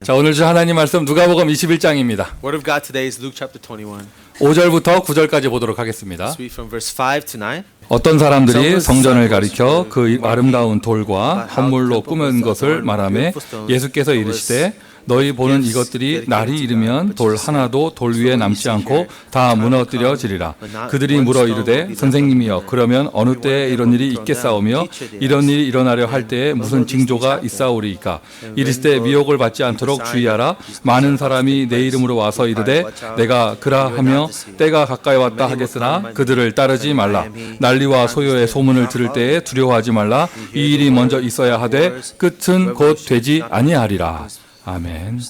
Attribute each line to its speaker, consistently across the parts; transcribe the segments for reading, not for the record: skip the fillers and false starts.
Speaker 1: 자, 오늘 주 하나님 말씀 누가복음 21장입니다.
Speaker 2: Word of God today is Luke chapter 21.
Speaker 1: 5절부터 9절까지 보도록 하겠습니다.
Speaker 2: Let's read from verse 5 to 9.
Speaker 1: 어떤 사람들이 성전을 가리켜 그 아름다운 돌과 헌물로 꾸민 것을 말하매 예수께서 이르시되 너희 보는 이것들이 날이 이르면 돌 하나도 돌 위에 남지 않고 다 무너뜨려지리라. 그들이 물어 이르되 선생님이여 그러면 어느 때에 이런 일이 있겠사오며 이런 일이 일어나려 할 때에 무슨 징조가 있사오리이까. 이르시되 미혹을 받지 않도록 주의하라. 많은 사람이 내 이름으로 와서 이르되 내가 그라하며 때가 가까이 왔다 하겠으나 그들을 따르지 말라. 난리와 소요의 소문을 들을 때에 두려워하지 말라. 이 일이 먼저 있어야 하되 끝은 곧 되지 아니하리라. 아멘.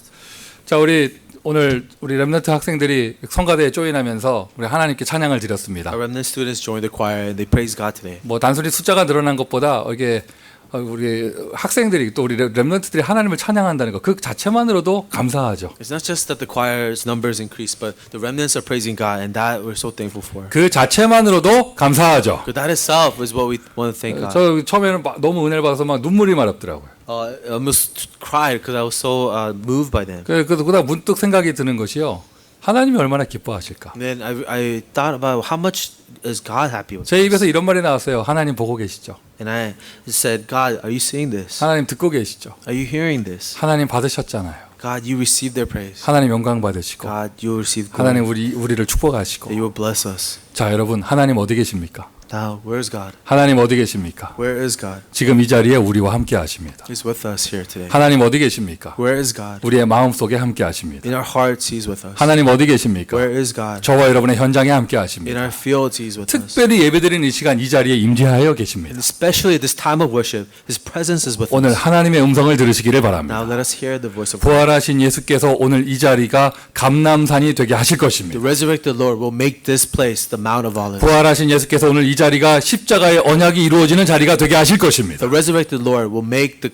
Speaker 1: 자, 오늘 우리 렘넌트 학생들이 성가대에 조인하면서 우리 하나님께 찬양을 드렸습니다.
Speaker 2: Our remnant students joined the choir and they praised God today.
Speaker 1: 뭐 단순히 숫자가 늘어난 것보다 이게 우리 학생들이 또 우리 렘넌트들이 하나님을 찬양한다는 것 그 자체만으로도 감사하죠.
Speaker 2: It's not just that the choir's numbers increase, but the remnants are praising God, and that we're so thankful for.
Speaker 1: 그 자체만으로도 감사하죠.
Speaker 2: That itself is what we want to thank God.
Speaker 1: 저 처음에는 너무 은혜를 받아서 막 눈물이 마렵더라고요.
Speaker 2: I almost cried because I was so moved by them.
Speaker 1: 그러다 문득 생각이 드는 것이요. 하나님이 얼마나 기뻐하실까.
Speaker 2: And then I thought about how much is God happy with
Speaker 1: 제
Speaker 2: us.
Speaker 1: 입에서 이런 말이 나왔어요. 하나님 보고 계시죠.
Speaker 2: And I said, God, are you seeing this?
Speaker 1: 하나님 듣고 계시죠.
Speaker 2: Are you hearing this?
Speaker 1: 하나님 받으셨잖아요.
Speaker 2: God, you received their praise.
Speaker 1: 하나님 영광 받으시고
Speaker 2: God, you will receive glory.
Speaker 1: 하나님 우리를 축복하시고.
Speaker 2: That you will bless us.
Speaker 1: 자, 여러분 하나님 어디 계십니까?
Speaker 2: Now, where is God?
Speaker 1: 하나님 어디 계십니까?
Speaker 2: Where is God?
Speaker 1: 지금 이 자리에 우리와 함께 하십니다.
Speaker 2: He's with us here today.
Speaker 1: 하나님 어디 계십니까?
Speaker 2: Where is God?
Speaker 1: 우리의 마음속에 함께 하십니다.
Speaker 2: In our hearts, He's with us.
Speaker 1: 하나님 어디 계십니까?
Speaker 2: Where is God?
Speaker 1: 저와 여러분의 현장에 함께
Speaker 2: In
Speaker 1: 하십니다.
Speaker 2: our fields, He's with us.
Speaker 1: 특별히 예배드리는 이 시간 이 자리에 임재하여 계십니다.
Speaker 2: And especially at this time of worship, His presence is with
Speaker 1: 오늘
Speaker 2: us.
Speaker 1: 하나님의 음성을 들으시기를
Speaker 2: Now
Speaker 1: 바랍니다.
Speaker 2: let us hear the voice of God.
Speaker 1: 부활하신 예수께서 오늘 이 자리가 감람산이 되게 하실
Speaker 2: The
Speaker 1: 것입니다.
Speaker 2: resurrected Lord will make this place the Mount of Olives.
Speaker 1: 부활하신 예수께서 오늘 이 자리가 십자가의 언약이 이루어지는 자리가 되게 하실 것입니다.
Speaker 2: The resurrected Lord will make the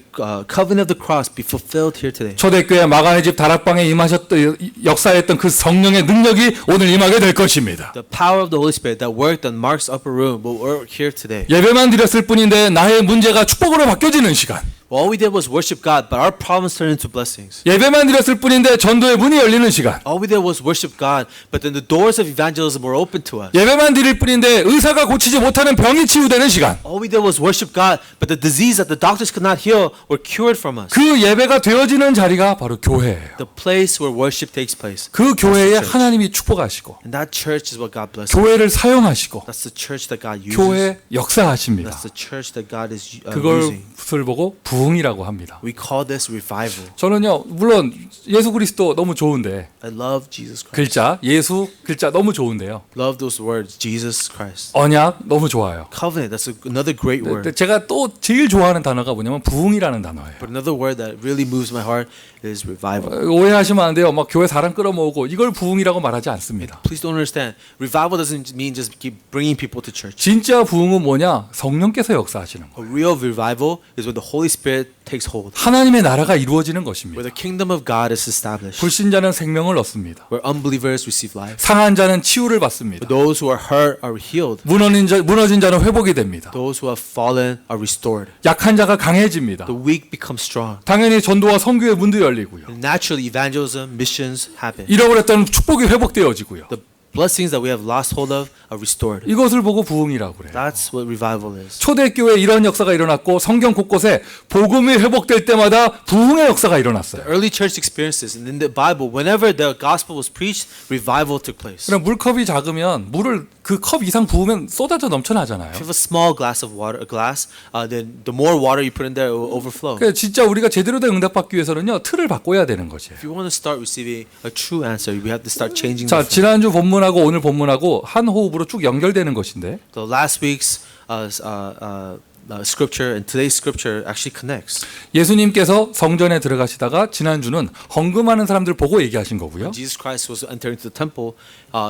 Speaker 2: covenant of the cross be fulfilled here today.
Speaker 1: 초대교회 마가네 집 다락방에 임하셨던 역사했던 그 성령의 능력이 오늘 임하게 될 것입니다.
Speaker 2: The power of the Holy Spirit that worked on Mark's upper room will work here today.
Speaker 1: 예배만 드렸을 뿐인데 나의 문제가 축복으로 바뀌어지는 시간.
Speaker 2: All we did was worship God, but our problems turned into blessings.
Speaker 1: 예배만 드렸을 뿐인데 전도의 문이 열리는 시간.
Speaker 2: All we did was worship God, but then the doors of evangelism were open to us.
Speaker 1: 예배만 드릴 뿐인데 의사가 고치지 못하는 병이 치유되는 시간.
Speaker 2: All we did was worship God, but the disease that the doctors could not heal were cured from us.
Speaker 1: 그 예배가 되어지는 자리가 바로 교회예요.
Speaker 2: The place where worship takes place.
Speaker 1: 그 교회에 하나님이 축복하시고
Speaker 2: And that church is what God blesses.
Speaker 1: 교회를 사용하시고
Speaker 2: That's the church that God uses.
Speaker 1: 교회 역사하십니다.
Speaker 2: That's the church that God is using.
Speaker 1: 그것을 보고 부흥이라고 합니다.
Speaker 2: We call this revival.
Speaker 1: 저는요, 물론 예수 그리스도 너무 좋은데
Speaker 2: I love Jesus Christ.
Speaker 1: 글자 예수 글자 너무 좋은데요.
Speaker 2: Love those words, Jesus Christ.
Speaker 1: 언약 너무 좋아요.
Speaker 2: Covenant, that's another great
Speaker 1: 근데
Speaker 2: word.
Speaker 1: 제가 또 제일 좋아하는 단어가 뭐냐면 부흥이라는 단어예요.
Speaker 2: But another word that really moves my heart is revival.
Speaker 1: 오해하시면 안 돼요. 막 교회 사람 끌어모으고 이걸 부흥이라고 말하지 않습니다.
Speaker 2: Please don't understand. Revival doesn't mean just keep bringing people to church.
Speaker 1: 진짜 부흥은 뭐냐? 성령께서 역사하시는 거예요.
Speaker 2: A real revival is when the Holy Spirit takes hold.
Speaker 1: 하나님의 나라가 이루어지는 것입니다.
Speaker 2: Where the kingdom of God is established.
Speaker 1: 불신자는 생명을 얻습니다.
Speaker 2: Where unbelievers receive life.
Speaker 1: 상한 자는 치유를 받습니다.
Speaker 2: Where those who are hurt are healed.
Speaker 1: 무너진 자는 회복이 됩니다.
Speaker 2: Those who have fallen are restored.
Speaker 1: 약한 자가 강해집니다.
Speaker 2: The weak become strong.
Speaker 1: 당연히 전도와 선교의 문도 열리고요.
Speaker 2: And naturally, evangelism, missions happen.
Speaker 1: 잃어버렸던 축복이 회복되어지고요.
Speaker 2: The blessings that we have lost hold of are restored.
Speaker 1: 이것을 보고 부흥이라고 그래요.
Speaker 2: That's what revival is.
Speaker 1: 초대교회에 이런 역사가 일어났고 성경 곳곳에 복음이 회복될 때마다 부흥의 역사가 일어났어요.
Speaker 2: Early church experiences, and in the Bible, whenever the gospel was preached, revival took place.
Speaker 1: 그럼 물컵이 작으면 물을 그 컵 이상 부으면 쏟아져 넘쳐나잖아요.
Speaker 2: If you have a small glass of water, then the more water you put in there, it will overflow.
Speaker 1: 그러니까 진짜 우리가 제대로 된 응답받기 위해서는요 틀을 바꿔야 되는 것이에요.
Speaker 2: If you want to start receiving a true answer, we have to start changing.
Speaker 1: 자,
Speaker 2: the flow.
Speaker 1: 지난주 본문하고 오늘 본문하고 한 호흡으로 쭉 연결되는 것인데
Speaker 2: So last week's scripture and today's scripture actually connects.
Speaker 1: 예수님께서 성전에 들어가시다가 지난주는 헌금하는 사람들 보고 얘기하신 거고요.
Speaker 2: Jesus Christ was entering to the temple.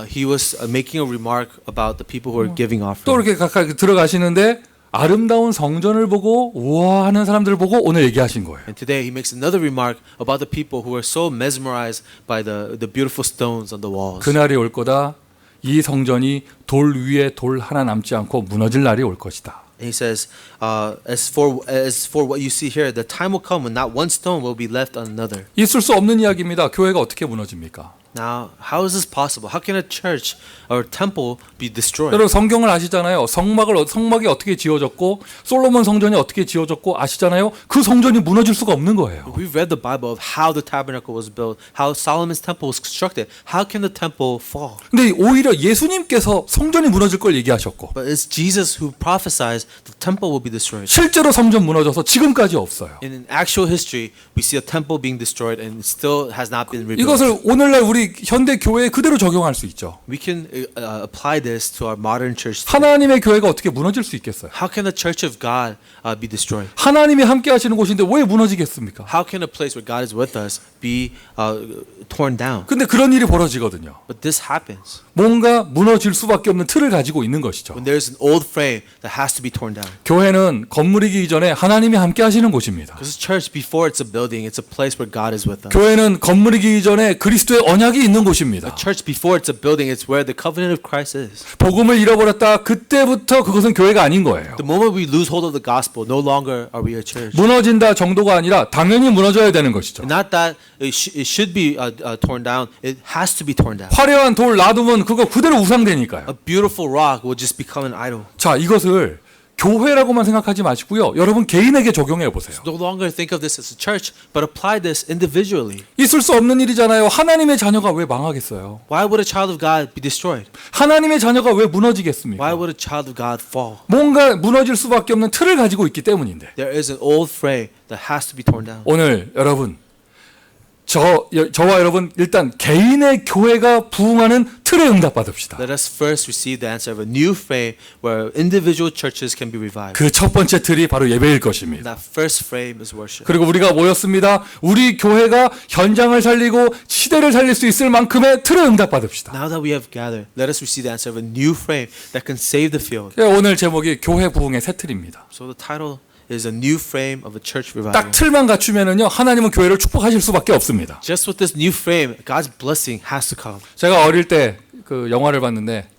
Speaker 2: He was making a remark about the people who are giving
Speaker 1: 또
Speaker 2: offerings.
Speaker 1: 이렇게 각각 들어가시는데 아름다운 성전을 보고 우와 하는 사람들 보고 오늘 얘기하신 거예요.
Speaker 2: And today he makes another remark about the people who are so mesmerized by the beautiful stones on the walls.
Speaker 1: 그날이 올 거다. 이 성전이 돌 위에 돌 하나 남지 않고 무너질 날이 올 것이다.
Speaker 2: And he says, as for what you see here, the time will come when not one stone will be left on another.
Speaker 1: 있을 수 없는 이야기입니다. 교회가 어떻게 무너집니까?
Speaker 2: Now, how is this possible? How can a church or temple be destroyed?
Speaker 1: 여러분 성경을 아시잖아요. 성막이 어떻게 지어졌고 솔로몬 성전이 어떻게 지어졌고 아시잖아요. 그 성전이 무너질 수가 없는 거예요.
Speaker 2: We've read the Bible of how the tabernacle was built, how Solomon's temple was constructed. How can the temple fall?
Speaker 1: 근데 오히려 예수님께서 성전이 무너질 걸 얘기하셨고
Speaker 2: But it's Jesus who prophesies the temple will be destroyed.
Speaker 1: 실제로 성전 무너져서 지금까지 없어요.
Speaker 2: In actual history, we see a temple being destroyed and it still has not been rebuilt.
Speaker 1: 이것을 오늘날 우리 현대 교회에 그대로 적용할 수 있죠.
Speaker 2: We can apply this to our modern church.
Speaker 1: 하나님의 교회가 어떻게 무너질 수 있겠어요?
Speaker 2: How can the church of God be destroyed?
Speaker 1: 하나님이 함께 하시는 곳인데 왜 무너지겠습니까?
Speaker 2: How can a place where God is with us be torn down?
Speaker 1: 근데 그런 일이 벌어지거든요.
Speaker 2: But this happens
Speaker 1: 뭔가 무너질 수밖에 없는 틀을 가지고 있는 것이죠.
Speaker 2: when there's an old frame that has to be torn down.
Speaker 1: 교회는 건물이기 이전에 하나님이 함께 하시는 곳입니다.
Speaker 2: Because church, before it's a building, it's a place where God is with us.
Speaker 1: 교회는 건물이기 이전에 그리스도의 언약이 있는 곳입니다.
Speaker 2: Church, before it's a building, it's where the covenant of Christ is.
Speaker 1: 복음을 잃어버렸다 그때부터 그것은 교회가 아닌 거예요.
Speaker 2: The moment we lose hold of the gospel, no longer are we a church.
Speaker 1: 무너진다 정도가 아니라 당연히 무너져야 되는 것이죠.
Speaker 2: Not that it should be torn down, it has to be torn down.
Speaker 1: 화려한 돌 놔두면 그거 그대로 우상되니까요.
Speaker 2: A beautiful rock will just become an idol.
Speaker 1: 자, 이것을 교회라고만 생각하지 마시고요. 여러분 개인에게 적용해 보세요.
Speaker 2: No longer think of this as a church, but apply this individually.
Speaker 1: 있을 수 없는 일이잖아요. 하나님의 자녀가 왜 망하겠어요?
Speaker 2: Why would a child of God be destroyed?
Speaker 1: 하나님의 자녀가 왜
Speaker 2: Why
Speaker 1: 무너지겠습니까?
Speaker 2: would a child of God fall?
Speaker 1: 뭔가 무너질 수밖에 없는 틀을 가지고 있기 때문인데.
Speaker 2: There is an old frame that has to be torn down.
Speaker 1: 오늘 여러분 저와 여러분 일단 개인의 교회가 부흥하는 틀에 응답받읍시다.
Speaker 2: Let us first receive the answer of a new frame where individual churches can be revived.
Speaker 1: 그 첫 번째 틀이 바로 예배일 것입니다.
Speaker 2: That first frame is worship.
Speaker 1: 그리고 우리가 모였습니다. 우리 교회가 현장을 살리고 시대를 살릴 수 있을 만큼의 틀에 응답받읍시다.
Speaker 2: Now that we have gathered, let us receive the answer of a new frame that can save the field.
Speaker 1: 오늘 제목이 교회 부흥의 새 틀입니다.
Speaker 2: So the title is a new frame of a church revival.
Speaker 1: 딱 틀만 갖추면은요 하나님은 교회를 축복하실 수밖에 없습니다.
Speaker 2: Just with this new frame, God's blessing has to come.
Speaker 1: 제가 어릴 때 그 영화를 봤는데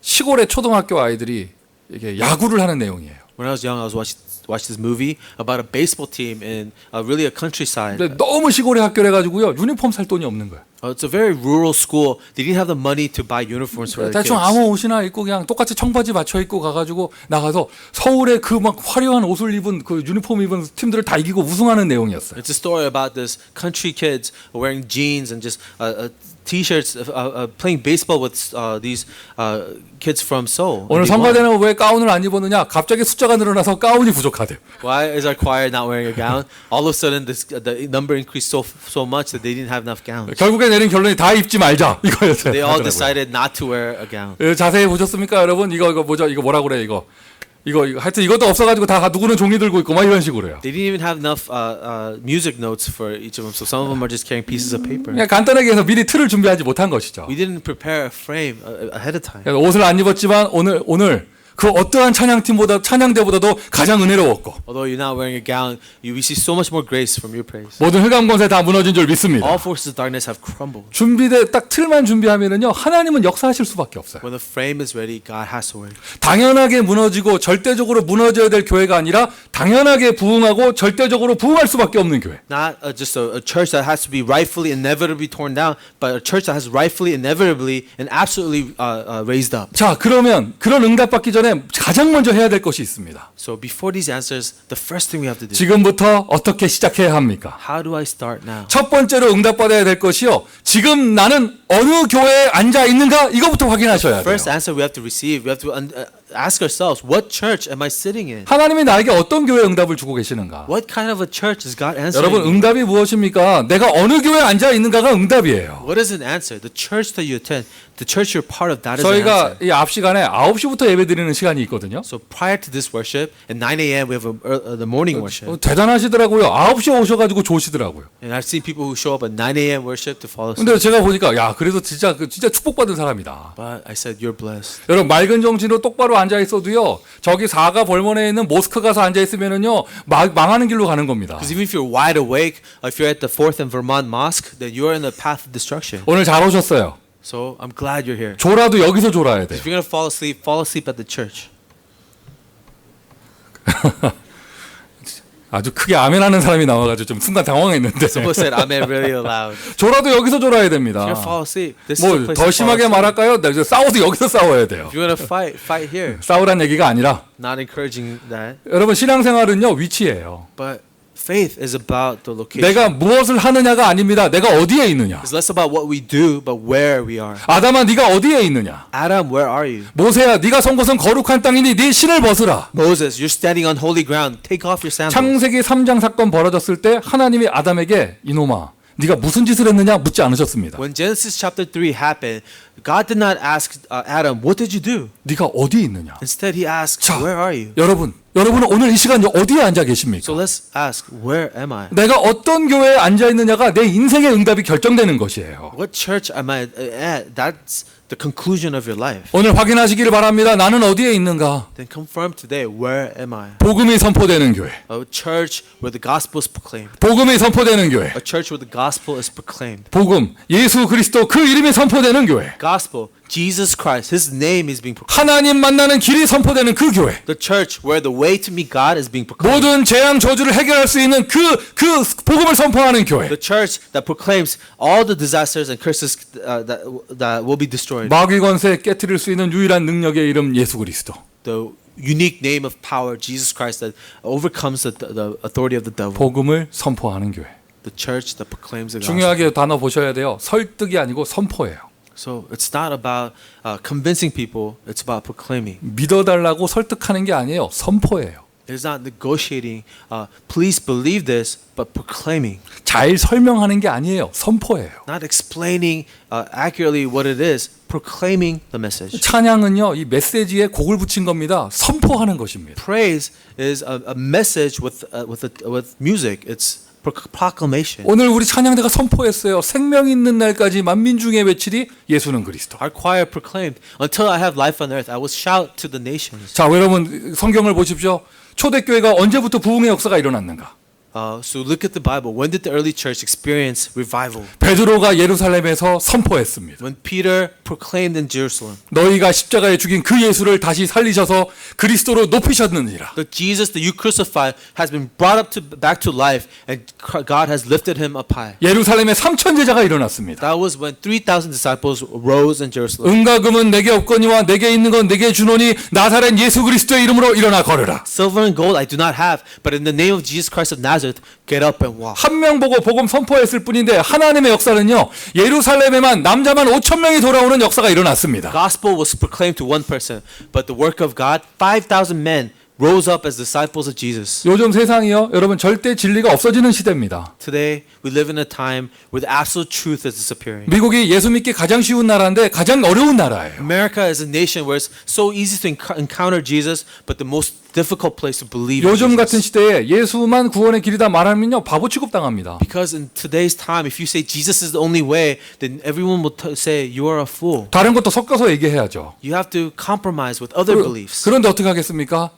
Speaker 1: 시골의 초등학교 아이들이 이게 야구를 하는 내용이에요.
Speaker 2: When I was young, I was watched this movie about a baseball team in really a countryside.
Speaker 1: 근데 너무 시골의 학교래 가지고요 유니폼 살 돈이 없는 거예요.
Speaker 2: It's a very rural school. They didn't have the money to buy uniforms for their kids.
Speaker 1: 대충 아무 옷이나 입고 그냥 똑같이 청바지 맞춰 입고 가가지고 나가서 서울의 그 막 화려한 옷을 입은 그 유니폼 입은 팀들을 다 이기고 우승하는 내용이었어요.
Speaker 2: It's a story about this country kids wearing jeans and just t-shirts, playing baseball with these kids from Seoul.
Speaker 1: 오늘 성가대는 왜 가운을 안 입었느냐? 갑자기 숫자가 늘어나서 가운이 부족하대요.
Speaker 2: Why is our choir not wearing a gown? All of a sudden, the number increased so much that they didn't have enough gowns.
Speaker 1: 결국에 내린 결론이 다 입지 말자 이거였어요.
Speaker 2: They all decided not to wear a gown.
Speaker 1: 자세히 보셨습니까, 여러분? 이거 뭐죠? 이거 뭐라 그래? 이거 하여튼 이것도 없어가지고 다 누구는 종이 들고 있고 막 이런 식으로요.
Speaker 2: They didn't even have enough music notes for each of them, so some of them are just carrying pieces of paper.
Speaker 1: 그냥 간단하게 해서 미리 틀을 준비하지 못한 것이죠.
Speaker 2: We didn't prepare a frame ahead of time.
Speaker 1: 옷을 안 입었지만 오늘 그 어떠한 찬양대보다도 가장 은혜로웠고
Speaker 2: Although you're not wearing a gown, you receive so much more grace from your praise.
Speaker 1: 모든 흑암 권세 다 무너진 줄 믿습니다.
Speaker 2: All forces of darkness have crumbled.
Speaker 1: 준비돼 딱 틀만 준비하면은요 하나님은 역사하실 수밖에 없어요.
Speaker 2: When the frame is ready, God has to work.
Speaker 1: 당연하게 무너지고 절대적으로 무너져야 될 교회가 아니라 당연하게 부흥하고 절대적으로 부흥할 수밖에 없는 교회.
Speaker 2: Not just a church that has to be rightfully, inevitably torn down, but a church that has rightfully, inevitably, and absolutely raised up.
Speaker 1: 자, 그러면 그런 응답받기 전에 가장 먼저 해야 될 것이 있습니다.
Speaker 2: So before these answers, the first thing we have to do.
Speaker 1: 지금부터 어떻게 시작해야 합니까?
Speaker 2: How do I start now?
Speaker 1: 첫 번째로 응답받아야 될 것이요. 지금 나는 어느 교회에 앉아 있는가 이거부터 확인하셔야 돼요.
Speaker 2: First answer we have to receive, we have to ask ourselves, what church am I sitting in?
Speaker 1: 하나님이 나에게 어떤 교회 응답을 주고 계시는가?
Speaker 2: What kind of a church is God answering?
Speaker 1: 여러분 응답이 무엇입니까? 내가 어느 교회에 앉아 있는가가 응답이에요.
Speaker 2: What is an answer? The church that you attend, the church you're part of, that is an
Speaker 1: 저희가
Speaker 2: answer.
Speaker 1: 이 앞 시간에 9시부터 예배드리는 시간이 있거든요.
Speaker 2: So prior to this worship, at 9 a.m. we have the morning worship.
Speaker 1: 대단하시더라고요. 9시에 오셔가지고 조시더라고요.
Speaker 2: And I've seen people who show up at 9 a.m. worship to follow.
Speaker 1: 근데 제가 보니까 야 그래도 진짜 축복받은 사람이다.
Speaker 2: But I said, you're blessed.
Speaker 1: 여러분 맑은 정신으로 똑바로 앉아 있어도요. 저기 사가 벌몬에 있는 모스크 가서 앉아 있으면은요 망하는 길로 가는 겁니다.
Speaker 2: Because even if you're wide awake, if you're at the 4th and Vermont Mosque, then you're in the path of destruction.
Speaker 1: 오늘 잘 오셨어요.
Speaker 2: So I'm glad you're here.
Speaker 1: 졸아도 여기서 졸아야 돼.
Speaker 2: If you're gonna fall asleep at the church.
Speaker 1: 아주 크게 아멘하는 사람이 나와가지고 좀 순간 당황했는데
Speaker 2: Someone said amen really loud.
Speaker 1: 졸아도 여기서 졸아야 됩니다.
Speaker 2: If you fall asleep, this is the
Speaker 1: 뭐
Speaker 2: place
Speaker 1: 더
Speaker 2: to fall
Speaker 1: 심하게
Speaker 2: asleep.
Speaker 1: 말할까요? 나 이제 싸워도 여기서 싸워야 돼요.
Speaker 2: If you want to fight, fight here.
Speaker 1: 싸우란 얘기가 아니라
Speaker 2: Not encouraging that,
Speaker 1: 여러분 신앙생활은요 위치예요.
Speaker 2: but faith is about the location.
Speaker 1: 내가 무엇을 하느냐가 아닙니다. 내가 어디에 있느냐.
Speaker 2: It's less about what we do, but where we are.
Speaker 1: 아담아 네가 어디에 있느냐.
Speaker 2: Adam, where are you?
Speaker 1: 모세야 네가 선 곳은 거룩한 땅이니 네 신을 벗으라.
Speaker 2: Moses, you're standing on holy ground. Take off your sandals.
Speaker 1: 창세기 3장 사건 벌어졌을 때 하나님이 아담에게 이놈아 네가 무슨 짓을 했느냐 묻지 않으셨습니다.
Speaker 2: When Genesis chapter 3 happened, God did not ask Adam, what did you do?
Speaker 1: 네가 어디에 있느냐.
Speaker 2: Instead, he asked,
Speaker 1: 자,
Speaker 2: where are you?
Speaker 1: 여러분은 오늘 이 시간 어디에 앉아 계십니까?
Speaker 2: So let's ask, where am I?
Speaker 1: 내가 어떤 교회에 앉아 있느냐가 내 인생의 응답이 결정되는 것이에요.
Speaker 2: What church am I at? That's the conclusion of your life.
Speaker 1: 오늘 확인하시기를 바랍니다. 나는 어디에 있는가?
Speaker 2: Then confirm today, where am I?
Speaker 1: 복음이 선포되는 교회.
Speaker 2: A church where the gospel is proclaimed.
Speaker 1: 복음이 선포되는 교회.
Speaker 2: A church where the gospel is proclaimed.
Speaker 1: 복음, 예수 그리스도 그 이름이 선포되는 교회.
Speaker 2: Gospel, Jesus Christ, His name is being proclaimed.
Speaker 1: 하나님 만나는 길이 선포되는 그 교회.
Speaker 2: The church where the way to meet God is being proclaimed.
Speaker 1: 모든 재앙 저주를 해결할 수 있는 그 복음을 선포하는 교회.
Speaker 2: The church that proclaims all the disasters and curses that will be destroyed.
Speaker 1: 마귀 권세 깨트릴 수 있는 유일한 능력의 이름 예수 그리스도.
Speaker 2: The unique name of power, Jesus Christ, that overcomes the authority of the devil.
Speaker 1: 복음을 선포하는 교회.
Speaker 2: The church that proclaims the gospel.
Speaker 1: 중요하게 단어 보셔야 돼요. 설득이 아니고 선포예요.
Speaker 2: So it's not about convincing people, it's about proclaiming.
Speaker 1: 믿어달라고 설득하는 게 아니에요. 선포예요.
Speaker 2: It's not negotiating, please believe this, but proclaiming.
Speaker 1: 잘 설명하는 게 아니에요. 선포예요.
Speaker 2: Not explaining accurately what it is, proclaiming the message.
Speaker 1: 찬양은요, 이 메시지에 곡을 붙인 겁니다. 선포하는 것입니다.
Speaker 2: Praise is a message with music. It's proclamation.
Speaker 1: 오늘 우리 찬양대가 선포했어요. 생명 있는 날까지 만민 중에 외치리 예수는 그리스도.
Speaker 2: Our choir proclaimed, until I have life on earth, I will shout to the nations.
Speaker 1: 자, 여러분 성경을 보십시오. 초대교회가 언제부터 부흥의 역사가 일어났는가?
Speaker 2: So look at the Bible. When did the early church experience revival?
Speaker 1: 베드로가 예루살렘에서 선포했습니다.
Speaker 2: When Peter proclaimed in Jerusalem,
Speaker 1: 너희가 십자가에 죽인 그 예수를 다시 살리셔서 그리스도로 높이셨느니라.
Speaker 2: that Jesus that you crucified has been brought up back to life, and God has lifted him up high.
Speaker 1: 예루살렘에 3천 제자가 일어났습니다.
Speaker 2: That was when 3,000 disciples rose in Jerusalem.
Speaker 1: 은과 금은 내게 없거니와 내게 있는 건 내게 주노니 나사렛 예수 그리스도의 이름으로 일어나 걸으라.
Speaker 2: Silver and gold I do not have, but in the name of Jesus Christ of Nazareth, get up and walk.
Speaker 1: 한 명 보고 복음 선포했을 뿐인데 하나님의 역사는요. 예루살렘에만 남자만 5천 명이 돌아오는 역사가 일어났습니다.
Speaker 2: Gospel was proclaimed to one person, but the work of God, 5,000 men rose up as disciples of Jesus.
Speaker 1: 요즘 세상이요. 여러분 절대 진리가 없어지는 시대입니다.
Speaker 2: Today, we live in a time where the absolute truth is disappearing.
Speaker 1: 미국이 예수 믿기 가장 쉬운 나라인데 가장 어려운 나라예요.
Speaker 2: America is a nation where it's so easy to encounter Jesus, but the most difficult place to believe in
Speaker 1: 요즘 같은
Speaker 2: Jesus.
Speaker 1: 시대에 예수만 구원의 길이다 말하면요. 바보 취급당합니다.
Speaker 2: Because in today's time, if you say Jesus is the only way, then everyone will say you are a fool.
Speaker 1: 다른 것도 섞어서 얘기해야죠.
Speaker 2: You have to compromise with other beliefs.
Speaker 1: 그런데 어떻게 하겠습니까?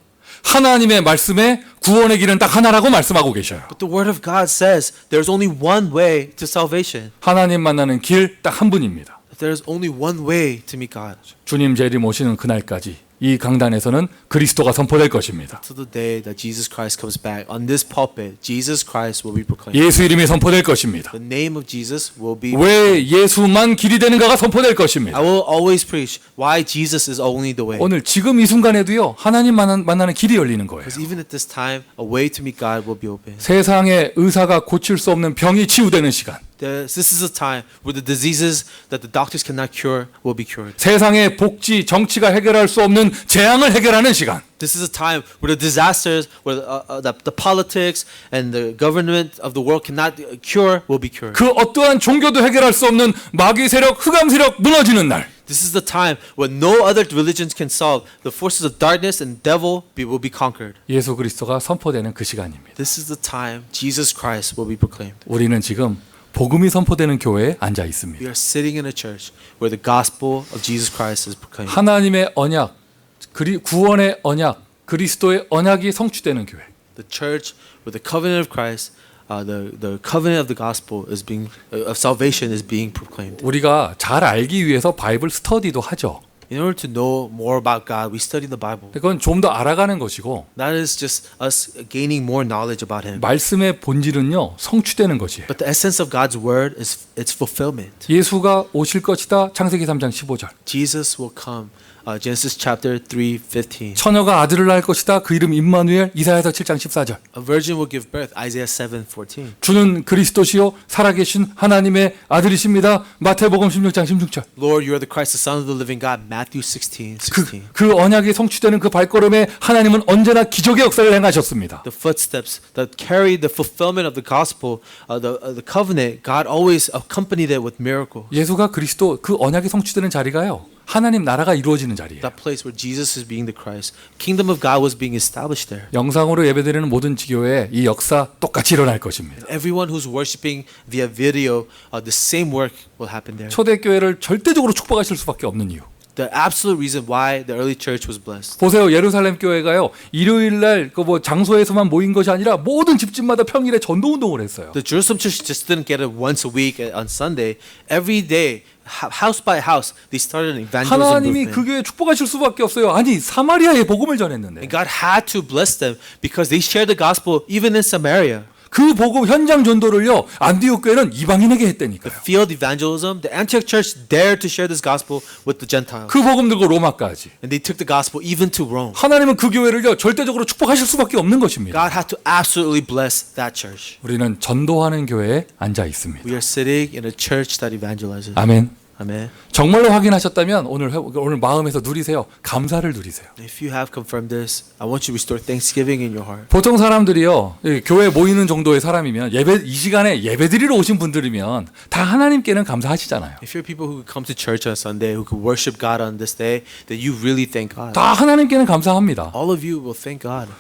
Speaker 1: 하나님의 말씀에 구원의 길은 딱 하나라고 말씀하고 계셔요.
Speaker 2: But the word of God says there's only one way to salvation.
Speaker 1: 하나님 만나는 길 딱 한 분입니다.
Speaker 2: There's only one way to meet God.
Speaker 1: 주님 재림 오시는 그날까지 이 강단에서는 그리스도가 선포될 것입니다.
Speaker 2: To the day that Jesus Christ comes back, on this pulpit, Jesus Christ will be proclaimed.
Speaker 1: 예수 이름이 선포될 것입니다.
Speaker 2: The name of Jesus will be.
Speaker 1: 왜 예수만 길이 되는가가 선포될 것입니다.
Speaker 2: I will always preach why Jesus is only the way.
Speaker 1: 오늘 지금 이 순간에도요. 하나님 만나는 길이 열리는 거예요.
Speaker 2: Because even at this time, a way to meet God will be open.
Speaker 1: 세상에 의사가 고칠 수 없는 병이 치유되는 시간.
Speaker 2: This is a time where the diseases that the doctors cannot cure will be cured.
Speaker 1: 세상의 복지, 정치가 해결할 수 없는 재앙을 해결하는 시간.
Speaker 2: This is a time where the disasters, where the politics and the government of the world cannot cure will be cured.
Speaker 1: 그 어떠한 종교도 해결할 수 없는 마귀 세력, 흑암 세력 무너지는 날.
Speaker 2: This is the time when no other religions can solve. The forces of darkness and devil will be conquered.
Speaker 1: 예수 그리스도가 선포되는 그 시간입니다.
Speaker 2: This is the time Jesus Christ will be proclaimed.
Speaker 1: 우리는 지금 복음이 선포되는 교회에 앉아 있습니다.
Speaker 2: We are sitting in a church where the gospel of Jesus Christ is proclaimed.
Speaker 1: 하나님의 언약, 구원의 언약, 그리스도의 언약이 성취되는 교회.
Speaker 2: The church where the covenant of Christ, the covenant of the gospel is being of salvation is being proclaimed.
Speaker 1: 우리가 잘 알기 위해서 바이블 스터디도 하죠.
Speaker 2: In order to know more about God, we study the Bible.
Speaker 1: 그건 좀 더 알아가는 것이고
Speaker 2: That is just us gaining more knowledge about Him.
Speaker 1: 말씀의 본질은요 성취되는 것이에요.
Speaker 2: But the essence of God's word is its fulfillment.
Speaker 1: 예수가 오실 것이다. 창세기 3장 15절.
Speaker 2: Jesus will come. Genesis chapter 3:15.
Speaker 1: 처녀가 아들을 낳을 것이다. 그 이름 임마누엘. 이사야서 7장 14절.
Speaker 2: A virgin will give birth. Isaiah 7:14.
Speaker 1: 주는 그리스도시요 살아계신 하나님의 아들이십니다. 마태복음 16장 16절.
Speaker 2: Lord, you are the Christ, the Son of the living God. Matthew 16:16.
Speaker 1: 그 언약이 성취되는 그 발걸음에 하나님은 언제나 기적의 역사를 행하셨습니다.
Speaker 2: The footsteps that carry the fulfillment of the gospel, the covenant, God always accompanied it with miracles.
Speaker 1: 예수가 그리스도 그 언약이 성취되는 자리가요. 하나님 나라가 이루어지는 자리예요.
Speaker 2: That place where Jesus is being the Christ, kingdom of God was being established there.
Speaker 1: 영상으로 예배드리는 모든 지교회에 이 역사 똑같이 일어날 것입니다.
Speaker 2: Everyone who's worshiping via video, the same work will happen there.
Speaker 1: 초대교회를 절대적으로 축복하실 수밖에 없는 이유.
Speaker 2: The absolute reason why the early church was blessed.
Speaker 1: 보세요. 예루살렘 교회가요. 일요일 날 그 뭐 장소에서만 모인 것이 아니라 모든 집집마다 평일에 전도 운동을 했어요.
Speaker 2: The Jerusalem church just didn't get it once a week on Sunday. Every day, house by house, they started an evangelism
Speaker 1: 하나님이
Speaker 2: movement.
Speaker 1: 그 교회에 축복하실 수밖에 없어요. 아니 사마리아에 복음을 전했는데
Speaker 2: And God had to bless them because they shared the gospel even in Samaria.
Speaker 1: 그 복음 현장 전도를요. 안디옥 교회는 이방인에게 했다니까요.
Speaker 2: Field evangelism, the Antioch church dared to share this gospel with the Gentiles.
Speaker 1: 그 복음 들고 로마까지.
Speaker 2: And they took the gospel even to Rome.
Speaker 1: 하나님은 그 교회를요. 절대적으로 축복하실 수밖에 없는 것입니다.
Speaker 2: God had to absolutely bless that church.
Speaker 1: 우리는 전도하는 교회에 앉아 있습니다.
Speaker 2: We are sitting in a church that evangelizes.
Speaker 1: 아멘.
Speaker 2: Amen.
Speaker 1: 정말로 확인하셨다면 오늘 마음에서 누리세요. 감사를 누리세요.
Speaker 2: If you have confirmed this, I want you to restore thanksgiving in your heart.
Speaker 1: 보통 사람들이요. 교회 모이는 정도의 사람이면 이 시간에 예배드리러 오신 분들이면 다 하나님께는 감사하시잖아요.
Speaker 2: If you're people who come to church on Sunday, who could worship God on this day, then you really thank God.
Speaker 1: 다 하나님께는 감사합니다.
Speaker 2: All of you will thank God.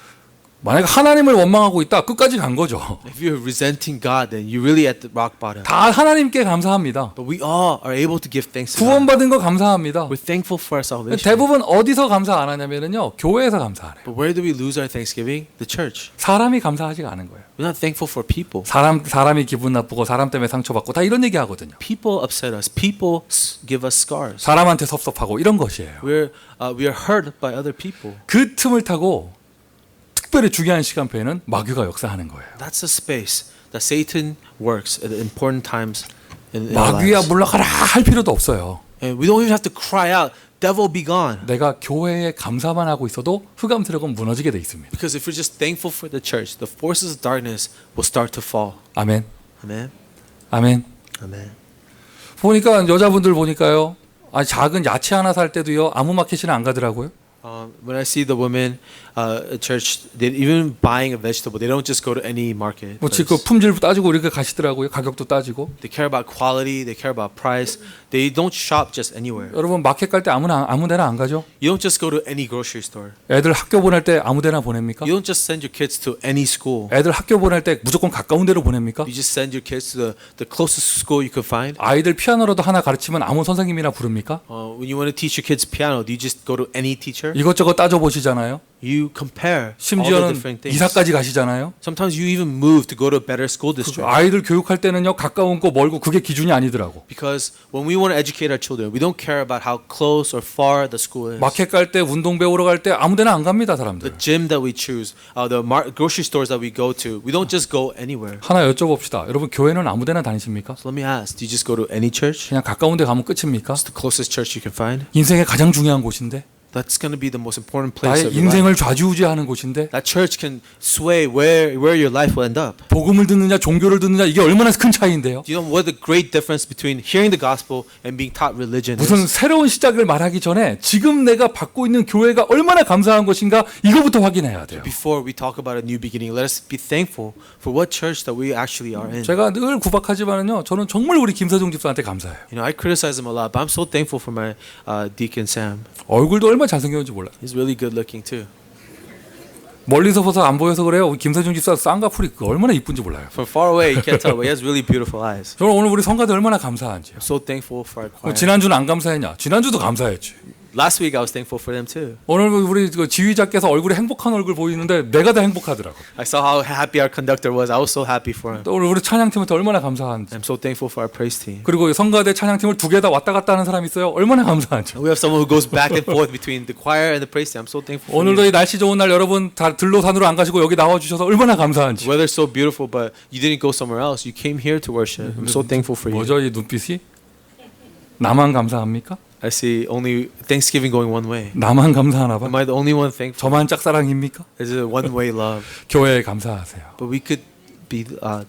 Speaker 1: 만약에 하나님을 원망하고 있다. 끝까지 간 거죠.
Speaker 2: If you're resenting God, then you're really at the rock bottom.
Speaker 1: 다 하나님께 감사합니다.
Speaker 2: But we all are able to give thanks to God.
Speaker 1: 구원받은 거 감사합니다.
Speaker 2: We're thankful for our salvation.
Speaker 1: 대부분 어디서 감사 안 하냐면요. 교회에서 감사하래요.
Speaker 2: But where do we lose our thanksgiving? The church.
Speaker 1: 사람이 감사하지가 않은 거예요.
Speaker 2: We're not thankful for people.
Speaker 1: 사람이 기분 나쁘고 사람 때문에 상처받고 다 이런 얘기 하거든요.
Speaker 2: People upset us. People give us scars.
Speaker 1: 사람한테 섭섭하고 이런 것이에요.
Speaker 2: We are hurt by other people.
Speaker 1: 그 틈을 타고 특별히 중요한 시간표에는 마귀가 역사하는 거예요.
Speaker 2: That's a space that Satan works at important times in our
Speaker 1: 마귀야
Speaker 2: lives.
Speaker 1: 물러가라 할 필요도 없어요.
Speaker 2: And we don't even have to cry out, devil be gone.
Speaker 1: 내가 교회에 감사만 하고 있어도 흑암 세력은 무너지게 돼 있습니다.
Speaker 2: Because if we're just thankful for the church, the forces of darkness will start to fall.
Speaker 1: 아멘.
Speaker 2: Amen.
Speaker 1: 아멘.
Speaker 2: Amen.
Speaker 1: 보니까 여자분들 보니까요. 작은 야채 하나 살 때도요. 아무 마켓이나 안 가더라고요.
Speaker 2: When I see the women at church, they even buying a vegetable, they don't just go to any market.
Speaker 1: 뭐 지금 품질 따지고 이렇게 가시더라고요. 가격도 따지고.
Speaker 2: They care about quality, they care about price. They don't shop just anywhere.
Speaker 1: 여러분 마켓 갈 때 아무 데나 안 가죠?
Speaker 2: You don't just go to any grocery store.
Speaker 1: 애들 학교 보낼 때 아무 데나 보냅니까?
Speaker 2: You don't just send your kids to any school.
Speaker 1: 애들 학교 보낼 때 무조건 가까운 데로 보냅니까?
Speaker 2: You just send your kids to the closest school you could find.
Speaker 1: 아이들 피아노라도 하나 가르치면 아무 선생님이나 부릅니까?
Speaker 2: When you want to teach your kids piano, do you just go to any teacher?
Speaker 1: 이것저것 따져 보시잖아요.
Speaker 2: You compare all the
Speaker 1: 심지어는
Speaker 2: different things.
Speaker 1: 이사까지 가시잖아요.
Speaker 2: Sometimes you even move to go to a better school district.
Speaker 1: 아이들 교육할 때는요. 가까운 거 멀고 그게 기준이 아니더라고.
Speaker 2: Because when we want to educate our children, we don't care about how close or far the school is.
Speaker 1: 마켓 갈 때 운동 배우러 갈 때 아무 데나 안 갑니다,
Speaker 2: The
Speaker 1: 사람들.
Speaker 2: gym that we choose, the grocery stores that we go to, we don't just go anywhere.
Speaker 1: 하나 여쭤봅시다. 여러분 교회는 아무 데나 다니십니까?
Speaker 2: So let me ask, do you just go to any church?
Speaker 1: 그냥 가까운 데 가면 끝입니까?
Speaker 2: It's the closest church you can find.
Speaker 1: 인생의 가장 중요한 곳인데
Speaker 2: That's going to be the most important place
Speaker 1: 나의
Speaker 2: of your life.
Speaker 1: 인생을 좌지우지하는 곳인데
Speaker 2: That church can sway where your life will end up.
Speaker 1: 복음을 듣느냐 종교를 듣느냐 이게 얼마나 큰 차이인데요.
Speaker 2: Do you know what the great difference between hearing the gospel and being taught religion
Speaker 1: 무슨
Speaker 2: is?
Speaker 1: 새로운 시작을 말하기 전에 지금 내가 받고 있는 교회가 얼마나 감사한 것인가 이거부터 확인해야 돼요.
Speaker 2: Before we talk about a new beginning, let us be thankful for what church that we actually are in.
Speaker 1: 제가 늘 구박하지만은요. 저는 정말 우리 김세종 집사한테 감사해요.
Speaker 2: You know, I criticize him a lot, but I'm so thankful for my deacon Sam.
Speaker 1: 얼굴도 얼마나 잘생겼는지 몰라요.
Speaker 2: He's really good looking too.
Speaker 1: 멀리서 봐서 안 보여서 그래요. 우리 김세종 집사 쌍꺼풀이 얼마나 이쁜지 몰라요.
Speaker 2: From far away, you can't tell, but he has really beautiful eyes.
Speaker 1: 저는 오늘 우리 성가대 얼마나 감사한지요.
Speaker 2: I'm so thankful for our choir.
Speaker 1: 지난주는 안 감사했냐? 지난주도 감사했지.
Speaker 2: Last week I was thankful for them too.
Speaker 1: 오늘 우리 그 지휘자께서 얼굴에 행복한 얼굴 보이는데 내가 더 행복하더라고.
Speaker 2: I saw how happy our conductor was. I was so happy for him.
Speaker 1: 또 우리 찬양팀한테 얼마나 감사한지.
Speaker 2: I'm so thankful for our praise team.
Speaker 1: 그리고 성가대 찬양팀을 두 개 다 왔다 갔다 하는 사람이 있어요. 얼마나 감사한지.
Speaker 2: We have someone who goes back and forth between the choir and the praise team. I'm so thankful for
Speaker 1: 오늘도
Speaker 2: you.
Speaker 1: 이 날씨 좋은 날 여러분 다 들로 산으로 안 가시고 여기 나와 주셔서 얼마나 감사한지.
Speaker 2: Weather's so beautiful, but you didn't go somewhere else. You came here to worship. I'm so thankful for you.
Speaker 1: 뭐죠 이 눈빛이? 나만 감사합니까?
Speaker 2: I see only Thanksgiving going one way.
Speaker 1: 나만 감사하나 봐.
Speaker 2: Am I the only one thankful?
Speaker 1: 저만 짝사랑입니까?
Speaker 2: Is it a one-way love?
Speaker 1: 교회에 감사하세요.
Speaker 2: But we could be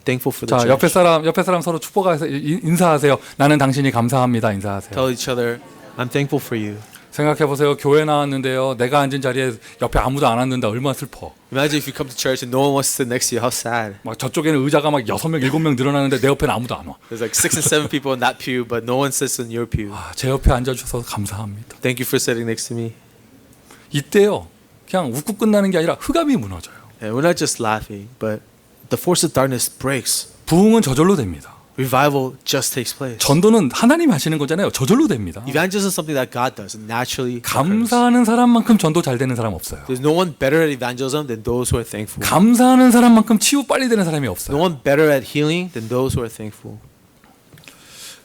Speaker 2: thankful for the
Speaker 1: 자,
Speaker 2: church.
Speaker 1: 옆에 사람 서로 축복하세요. 인사하세요. 나는 당신이 감사합니다. 인사하세요.
Speaker 2: Tell each other, I'm thankful for you.
Speaker 1: 생각해 보세요. 교회 나왔는데요. 내가 앉은 자리에 옆에 아무도 안 앉는다. 얼마나 슬퍼.
Speaker 2: Imagine if you come to church and no one wants to sit next to you. How sad.
Speaker 1: 막 저쪽에는 의자가 막 6명, 7명 늘어나는데 내 옆에는 아무도 안 와.
Speaker 2: There's like 6 and 7 people in that pew, but no one sits in your pew.
Speaker 1: 아, 제 옆에 앉아 주셔서 감사합니다.
Speaker 2: Thank you for sitting next to me.
Speaker 1: 이때요. 그냥 웃고 끝나는 게 아니라 흑암이 무너져요.
Speaker 2: And we're not just laughing, but the force of darkness breaks.
Speaker 1: 부흥은 저절로 됩니다.
Speaker 2: Revival just takes place.
Speaker 1: 전도는 하나님이 하시는 거잖아요. 저절로 됩니다.
Speaker 2: Evangelism is something that God does. It naturally occurs.
Speaker 1: 감사하는 사람만큼 전도 잘 되는 사람 없어요.
Speaker 2: There's no one better at evangelism than those who are thankful.
Speaker 1: 감사하는 사람만큼 치유 빨리 되는 사람이
Speaker 2: No
Speaker 1: 없어요.
Speaker 2: one better at healing than those who are thankful.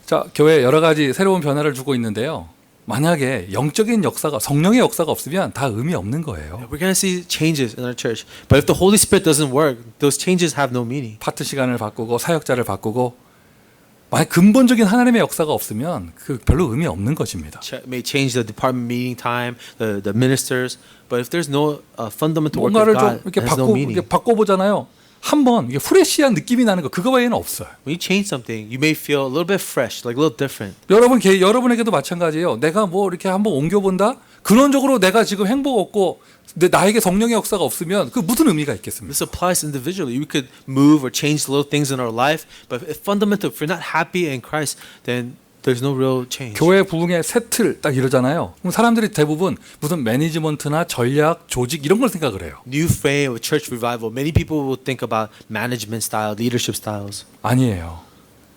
Speaker 1: 자, 교회 여러 가지 새로운 변화를 주고 있는데요. 만약에 영적인 역사가 성령의 역사가 없으면 다 의미 없는 거예요.
Speaker 2: We're going to see changes in our church. But if the Holy Spirit doesn't work, those changes have no meaning.
Speaker 1: 파트 시간을 바꾸고 사역자를 바꾸고 만약 근본적인 하나님의 역사가 없으면 그 별로 의미 없는 것입니다.
Speaker 2: May change the department meeting time, the ministers, but if there's no fundamental work of
Speaker 1: 뭔가를 좀
Speaker 2: God,
Speaker 1: 이렇게
Speaker 2: it has no meaning.
Speaker 1: 바꿔보잖아요. 한번 이게 프레시한 느낌이 나는 거 그거 외에는 없어요.
Speaker 2: When you change something, you may feel a little bit fresh, like a little different.
Speaker 1: 여러분에게도 마찬가지예요. 내가 뭐 이렇게 한번 옮겨본다. 근원적으로 내가 지금 행복 없고 나에게 성령의 역사가 없으면 그 무슨 의미가 있겠습니까?
Speaker 2: This applies individually. We could move or change little things in our life, but if fundamental, if we're not happy in Christ, then there's no real change.
Speaker 1: 교회 부흥의 새 틀 딱 이러잖아요. 그럼 사람들이 대부분 무슨 매니지먼트나 전략, 조직 이런 걸 생각을 해요.
Speaker 2: New frame of church revival. Many people will think about management style, leadership styles.
Speaker 1: 아니에요.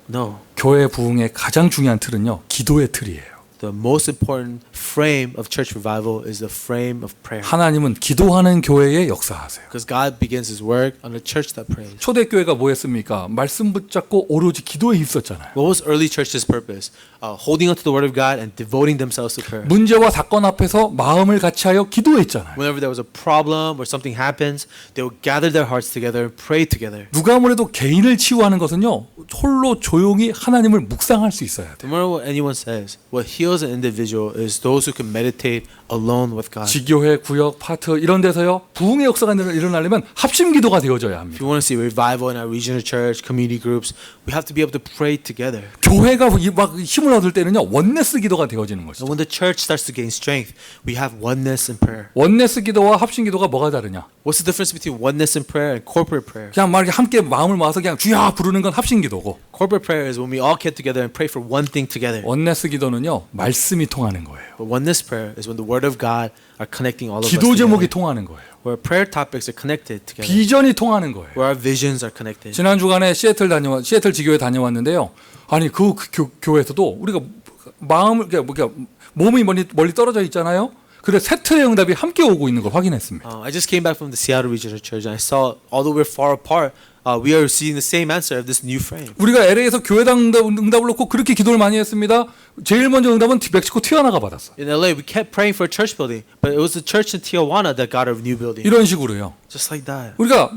Speaker 2: No.
Speaker 1: 교회 부흥의 가장 중요한 틀은요. 기도의 틀이에요.
Speaker 2: The most important frame of church revival is the frame of prayer.
Speaker 1: 하나님은 기도하는 교회에 역사하세요.
Speaker 2: Because God begins His work on a church that prays.
Speaker 1: 초대교회가 뭐 했습니까? 말씀 붙잡고 오로지 기도에 힘썼잖아요.
Speaker 2: What was early church's purpose? Holding onto the Word of God and devoting themselves to prayer.
Speaker 1: 문제와 사건 앞에서 마음을 같이하여 기도했잖아요.
Speaker 2: Whenever there was a problem or something happens, they would gather their hearts together and pray together.
Speaker 1: 누가 아무래도 개인을 치유하는 것은요. 홀로 조용히 하나님을 묵상할 수 있어야 돼요.
Speaker 2: No matter what anyone says, what heals an individual is those who can meditate alone with God.
Speaker 1: 지교회, 구역, 파트 이런 데서요. 부흥의 역사가 일어나려면 합심 기도가 되어져야 합니다.
Speaker 2: If you want to see revival in our regional church, community groups, we have to be able to pray together.
Speaker 1: 교회가 막 힘을 얻을 때는요. 원네스 기도가 되어지는 것이죠.
Speaker 2: And when the church starts to gain strength, we have oneness in prayer.
Speaker 1: 원네스 기도와 합심 기도가 뭐가 다르냐?
Speaker 2: What's the difference between oneness in prayer and corporate prayer?
Speaker 1: 그냥 막 이렇게 함께 마음을 모아서 그냥 주야 부르는 건 합심 기도고
Speaker 2: Corporate prayer is when we all get together and pray for one thing together.
Speaker 1: 원네스 기도는요. 말씀이 통하는 거예요.
Speaker 2: But oneness prayer is when the Word of God are connecting all of us
Speaker 1: 기도 제목이
Speaker 2: together.
Speaker 1: 통하는 거예요.
Speaker 2: Where prayer topics are connected together.
Speaker 1: 비전이 통하는 거예요.
Speaker 2: Where our visions are connected.
Speaker 1: 지난 주간에 시애틀 지교회 다녀왔는데요. 아니 그 교회에서도 우리가 마음을 그러니까 몸이 멀리 떨어져 있잖아요. 그래 세 틀의 응답이 함께 오고 있는 걸 확인했습니다.
Speaker 2: I just came back from the Seattle Regional Church and I saw, although we're far apart, we are receiving the same answer of this new frame.
Speaker 1: 우리가 LA에서 교회당 응답을 놓고 그렇게 기도를 많이 했습니다. 제일 먼저 응답은 멕시코 티juana가 받았어.
Speaker 2: In LA, we kept praying for a church building, but it was the church in Tijuana that got a new building.
Speaker 1: 이런 식으로요.
Speaker 2: Just like that.
Speaker 1: 우리가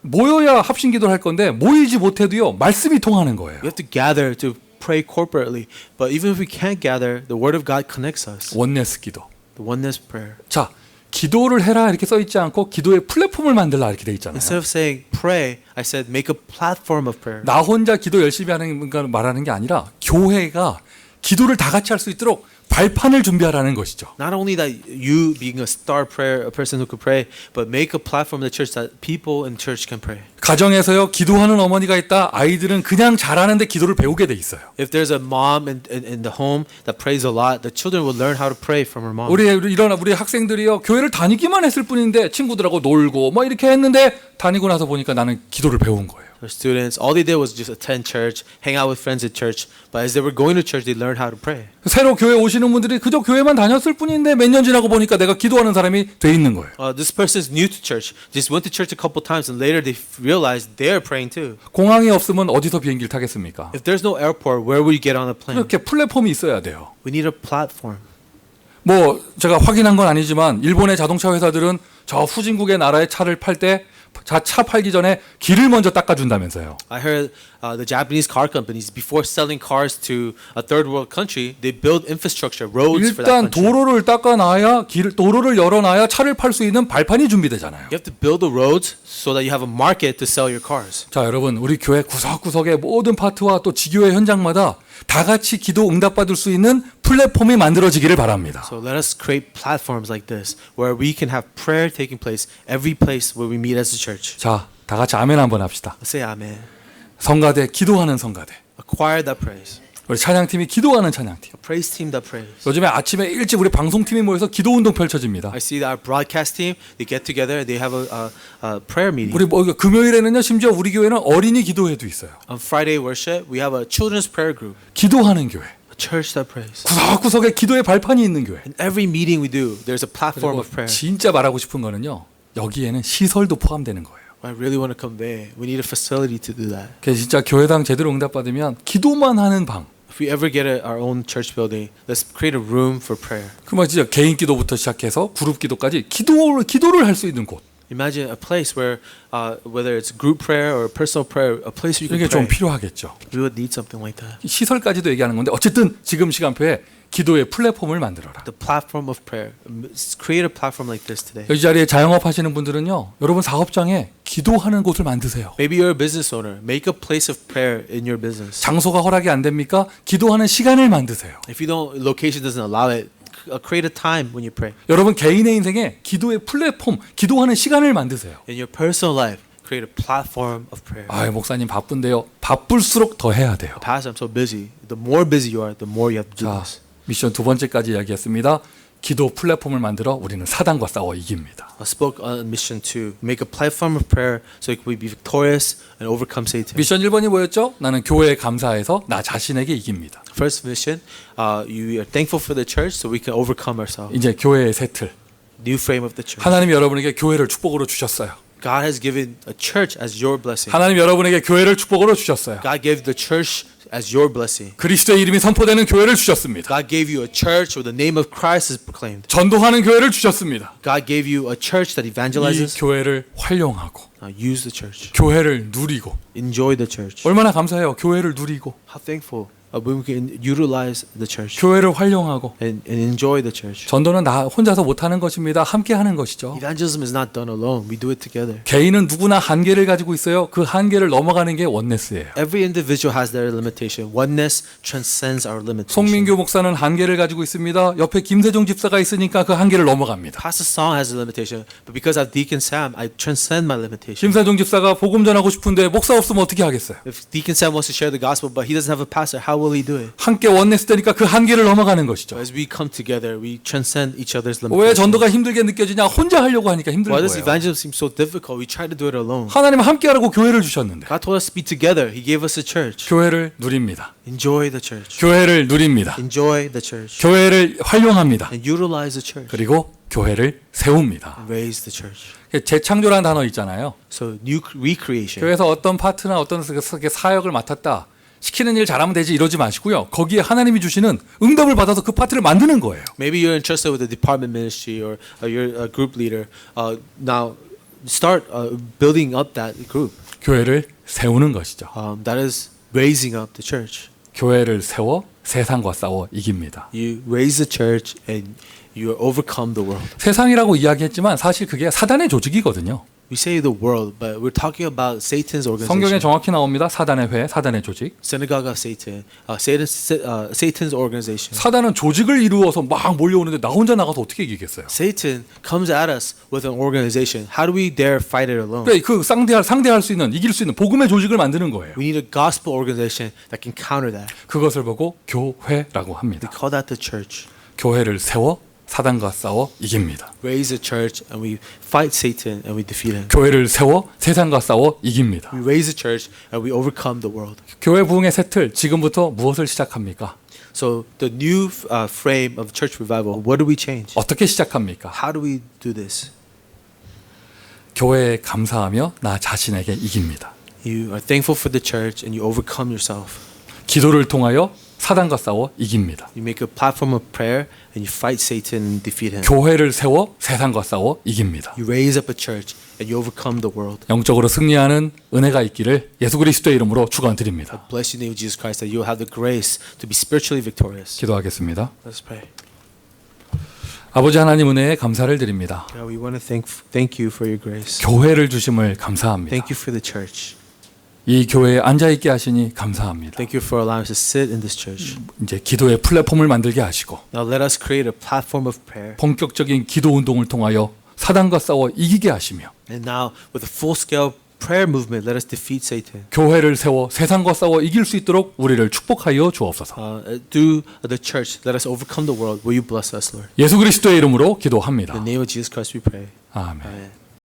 Speaker 1: 모여야 합심 기도를 할 건데 모이지 못해도요. 말씀이 통하는 거예요.
Speaker 2: We have to gather to pray corporately, but even if we can't gather, the Word of God connects us.
Speaker 1: 원네스 기도.
Speaker 2: The oneness prayer.
Speaker 1: 자, 기도를 해라 이렇게 써 있지 않고 기도의 플랫폼을 만들라 이렇게 돼 있잖아요.
Speaker 2: Instead of saying pray, I said make a platform of prayer.
Speaker 1: 나 혼자 기도 열심히 하는 걸 말하는 게 아니라 교회가 기도를 다 같이 할 수 있도록 발판을 준비하라는 것이죠.
Speaker 2: Not only that you being a star prayer, a person who could pray, but make a platform in the church that people in church can pray.
Speaker 1: 가정에서요 기도하는 어머니가 있다. 아이들은 그냥 잘하는데 기도를 배우게 돼 있어요.
Speaker 2: If there's a mom in the home that prays a lot, the children will learn how to pray from her mom.
Speaker 1: 우리 학생들이요 교회를 다니기만 했을 뿐인데 친구들하고 놀고 뭐 이렇게 했는데 다니고 나서 보니까 나는 기도를 배운 거예요.
Speaker 2: Their students, all they did was just attend church, hang out with friends at church. But as they were going to church, they learned how to pray.
Speaker 1: 새로 교회 오시는 분들이 그저 교회만 다녔을 뿐인데 몇 년 지나고 보니까 내가 기도하는 사람이 돼 있는 거예요.
Speaker 2: This person's new to church, just went to church a couple times, and later they realized they're praying too.
Speaker 1: 공항이 없으면 어디서 비행기를 타겠습니까?
Speaker 2: If there's no airport, where will you get on a plane?
Speaker 1: 그렇게 플랫폼이 있어야 돼요.
Speaker 2: We need a platform.
Speaker 1: 뭐 제가 확인한 건 아니지만 일본의 자동차 회사들은 저 후진국의 나라에 차를 팔 때 차 팔기 전에 길을 먼저 닦아준다면서요.
Speaker 2: I heard the Japanese car companies, before selling cars to a third world country, they build infrastructure, roads for that
Speaker 1: 일단
Speaker 2: country.
Speaker 1: 도로를 닦아놔야 도로를 열어놔야 차를 팔 수 있는 발판이 준비되잖아요.
Speaker 2: You have to build the roads so that you have a market to sell your cars.
Speaker 1: 자, 여러분, 우리 교회 구석구석의 모든 파트와 또 지교회 현장마다 다 같이 기도 응답받을 수 있는 플랫폼이 만들어지기를 바랍니다.
Speaker 2: So let us create platforms like this where we can have prayer taking place every place where we meet as a church.
Speaker 1: 자, 다 같이 아멘 한번 합시다.
Speaker 2: Let's say amen.
Speaker 1: 성가대, 기도하는 성가대.
Speaker 2: A choir that prays.
Speaker 1: 우리 찬양팀이 기도하는 찬양팀.
Speaker 2: A praise team that prays.
Speaker 1: 요즘에 아침에 일찍 우리 방송팀이 모여서 기도 운동 펼쳐집니다.
Speaker 2: I see that our broadcast team, they get together, they have a prayer meeting.
Speaker 1: 우리 금요일에는요, 심지어 우리 교회는 어린이 기도회도 있어요.
Speaker 2: On Friday worship, we have a children's prayer group.
Speaker 1: 기도하는 교회.
Speaker 2: A church that prays.
Speaker 1: 구석구석에 기도의 발판이 있는 교회.
Speaker 2: In every meeting we do, there's a platform
Speaker 1: 그리고
Speaker 2: of prayer.
Speaker 1: 진짜 말하고 싶은 거는요, 여기에는 시설도 포함되는 거예요.
Speaker 2: I really want to convey. We need a facility to do that.
Speaker 1: 그래서 진짜 교회당 제대로 응답받으면 기도만 하는 방.
Speaker 2: If we ever get our own church building, let's create a room for prayer.
Speaker 1: 그만 진짜 개인 기도부터 시작해서 그룹 기도까지 기도를 할 수 있는 곳.
Speaker 2: Imagine a place where, whether it's group prayer or personal prayer, a place where you
Speaker 1: 이게
Speaker 2: can
Speaker 1: 좀
Speaker 2: pray.
Speaker 1: 필요하겠죠.
Speaker 2: We would need something like that.
Speaker 1: 시설까지도 얘기하는 건데 어쨌든 지금 시간표에 기도의 플랫폼을 만들어라.
Speaker 2: The platform of prayer. Create a platform like this today.
Speaker 1: 여기 자리에 자영업 하시는 분들은요, 여러분 사업장에 기도하는 곳을 만드세요.
Speaker 2: Maybe you're a business owner. Make a place of prayer in your business.
Speaker 1: 장소가 허락이 안 됩니까? 기도하는 시간을 만드세요.
Speaker 2: If you don't, location doesn't allow it, create a time when you pray.
Speaker 1: 여러분 개인의 인생에 기도의 플랫폼, 기도하는 시간을 만드세요.
Speaker 2: In your personal life, create a platform of prayer.
Speaker 1: 아, 목사님 바쁜데요. 바쁠수록 더 해야 돼요.
Speaker 2: Pastor, I'm so busy. The more busy you are, the more you have to do
Speaker 1: 자,
Speaker 2: this.
Speaker 1: 미션 두 번째까지 이야기했습니다. 기도 플랫폼을 만들어 우리는 사단과 싸워 이깁니다.
Speaker 2: I spoke on mission 2. Make a platform of prayer so we be victorious and overcome Satan.
Speaker 1: 미션 1번이 뭐였죠? 나는 교회에 감사해서 나 자신에게 이깁니다.
Speaker 2: First mission, you are thankful for the church so we can overcome ourselves.
Speaker 1: 이제 교회의 새 틀.
Speaker 2: New frame of the church.
Speaker 1: 하나님이 여러분에게 교회를 축복으로 주셨어요.
Speaker 2: God has given a church as your blessing.
Speaker 1: 하나님 여러분에게 교회를 축복으로 주셨어요.
Speaker 2: God gave the church as your blessing.
Speaker 1: 그리스도의 이름이 선포되는 교회를 주셨습니다.
Speaker 2: God gave you a church where the name of Christ is proclaimed.
Speaker 1: 전도하는 교회를 주셨습니다.
Speaker 2: God gave you a church that
Speaker 1: 이
Speaker 2: evangelizes.
Speaker 1: 교회를 활용하고
Speaker 2: Now use the church.
Speaker 1: 교회를 누리고
Speaker 2: Enjoy the church.
Speaker 1: 얼마나 감사해요. 교회를 누리고
Speaker 2: How thankful we can utilize the church
Speaker 1: 교회를 활용하고
Speaker 2: and enjoy the church.
Speaker 1: 전도는 나 혼자서 못하는 것입니다. 함께 하는 것이죠.
Speaker 2: Evangelism is not done alone. We do it together.
Speaker 1: 개인은 누구나 한계를 가지고 있어요. 그 한계를 넘어가는 게 원네스예요.
Speaker 2: Every individual has their limitation. Oneness transcends our limitation.
Speaker 1: 송민규 목사는 한계를 가지고 있습니다. 옆에 김세종 집사가 있으니까 그 한계를 넘어갑니다.
Speaker 2: Pastor Song has a limitation, but because I have Deacon Sam, I transcend my limitation.
Speaker 1: 김세종 집사가 복음 전하고 싶은데 목사 없으면 어떻게 하겠어요?
Speaker 2: If Deacon Sam wants to share the gospel, but he doesn't have a pastor, how will he do it?
Speaker 1: 함께 원네스 되니까 그 한계를 넘어가는 것이죠.
Speaker 2: As we come together, we transcend each other's
Speaker 1: 왜
Speaker 2: limitations.
Speaker 1: 전도가 힘들게 느껴지냐? 혼자 하려고 하니까 힘든
Speaker 2: Why does
Speaker 1: 거예요.
Speaker 2: evangelism seem so difficult? We try to do it alone.
Speaker 1: 하나님은 함께 하라고 교회를 주셨는데
Speaker 2: God told us to be together. He gave us a church.
Speaker 1: 교회를 누립니다.
Speaker 2: Enjoy the church.
Speaker 1: 교회를 누립니다.
Speaker 2: Enjoy the church.
Speaker 1: 교회를 활용합니다.
Speaker 2: And utilize the church.
Speaker 1: 그리고 교회를 세웁니다.
Speaker 2: And raise the church.
Speaker 1: 재창조라는 단어 있잖아요.
Speaker 2: So new recreation.
Speaker 1: 교회에서 어떤 파트나 어떤 사역을 맡았다. 시키는 일 잘하면 되지 이러지 마시고요. 거기에 하나님이 주시는 응답을 받아서 그 파트를 만드는 거예요.
Speaker 2: Maybe you're entrusted with a department ministry or you're a group leader. Now start building up that group.
Speaker 1: 교회를 세우는 것이죠.
Speaker 2: That is raising up the church.
Speaker 1: 교회를 세워 세상과 싸워 이깁니다.
Speaker 2: You raise the church and you overcome the world.
Speaker 1: 세상이라고 이야기했지만 사실 그게 사단의 조직이거든요.
Speaker 2: We say the world, but we're talking about Satan's
Speaker 1: 성경에
Speaker 2: organization.
Speaker 1: 정확히 나옵니다. 사단의 회, 사단의 조직.
Speaker 2: Synagogue of Satan. Satan's organization.
Speaker 1: 사단은 조직을 이루어서 막 몰려오는데 나 혼자 나가서 어떻게 이기겠어요?
Speaker 2: Satan comes at us with an organization. How do we dare fight it alone?
Speaker 1: 그래, 그 상대할 수 있는 이길 수 있는 복음의 조직을 만드는 거예요.
Speaker 2: We need a gospel organization that can counter that.
Speaker 1: 그것을 보고 교회라고
Speaker 2: We
Speaker 1: 합니다.
Speaker 2: call that the church.
Speaker 1: 교회를 세워 사단과 싸워 이깁니다.
Speaker 2: raise the church and we fight Satan and we defeat him.
Speaker 1: 교회를 세워 세상과 싸워 이깁니다.
Speaker 2: We raise the church and we overcome the world.
Speaker 1: 교회 부흥의 새 틀, 지금부터 무엇을 시작합니까?
Speaker 2: So the new frame of church revival, what do we change?
Speaker 1: 어떻게 시작합니까?
Speaker 2: How do we do this?
Speaker 1: 교회에 감사하며 나 자신에게 이깁니다.
Speaker 2: You are thankful for the church and you overcome yourself.
Speaker 1: 기도를 통하여 사단과 싸워 이깁니다.
Speaker 2: You make a platform of prayer and you fight Satan and defeat him.
Speaker 1: 교회를 세워 세상과 싸워 이깁니다.
Speaker 2: You raise up a church and you overcome the world.
Speaker 1: 영적으로 승리하는 은혜가 있기를 예수 그리스도의 이름으로 축원드립니다.
Speaker 2: Bless you in the name of Jesus Christ that you will have the grace to be spiritually victorious.
Speaker 1: 기도하겠습니다.
Speaker 2: Let's pray.
Speaker 1: 아버지 하나님 은혜에 감사를 드립니다.
Speaker 2: God, we want to thank you for your grace.
Speaker 1: 교회를 주심을 감사합니다.
Speaker 2: Thank you for the church.
Speaker 1: 이 교회에 앉아 있게 하시니 감사합니다.
Speaker 2: Thank you for allowing us to sit in this church.
Speaker 1: 이제 기도의 플랫폼을 만들게 하시고
Speaker 2: Now let us create a platform of prayer.
Speaker 1: 본격적인 기도 운동을 통하여 사단과 싸워 이기게 하시며
Speaker 2: And now with a full-scale prayer movement, let us defeat Satan.
Speaker 1: 교회를 세워 세상과 싸워 이길 수 있도록 우리를 축복하여 주옵소서.
Speaker 2: Through the church, let us overcome the world. Will you bless us, Lord?
Speaker 1: 예수 그리스도의 이름으로 기도합니다.
Speaker 2: In the name of Jesus Christ we pray.
Speaker 1: 아멘.
Speaker 2: Amen.